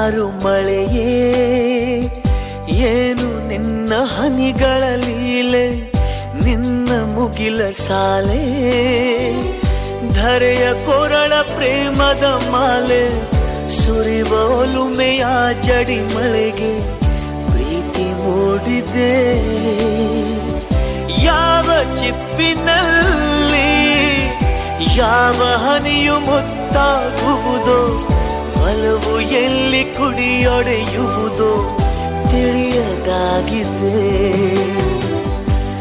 ಮುಂಗಾರು ಮಳೆಯೇ ಏನು ನಿನ್ನ ಹನಿಗಳ ಲೀಲೆ, ನಿನ್ನ ಮುಗಿಲ ಸಾಲೆ ಧರೆಯ ಕೊರಳ ಪ್ರೇಮದ ಮಾಲೆ, ಸುರಿವ ಒಲುಮೆಯ ಜಡಿ ಮಳೆಗೆ ಪ್ರೀತಿ ಮೂಡಿದೆ. ಯಾವ ಚಿಪ್ಪಿನಲ್ಲಿ ಯಾವ ಹನಿಯು ಮುತ್ತಾಗುವುದೋ, ಒಲವು ಎಲ್ಲಿ ಕುಡಿಯೊಡೆಯುವುದೋ ತಿಳಿಯದಾಗಿದೆ.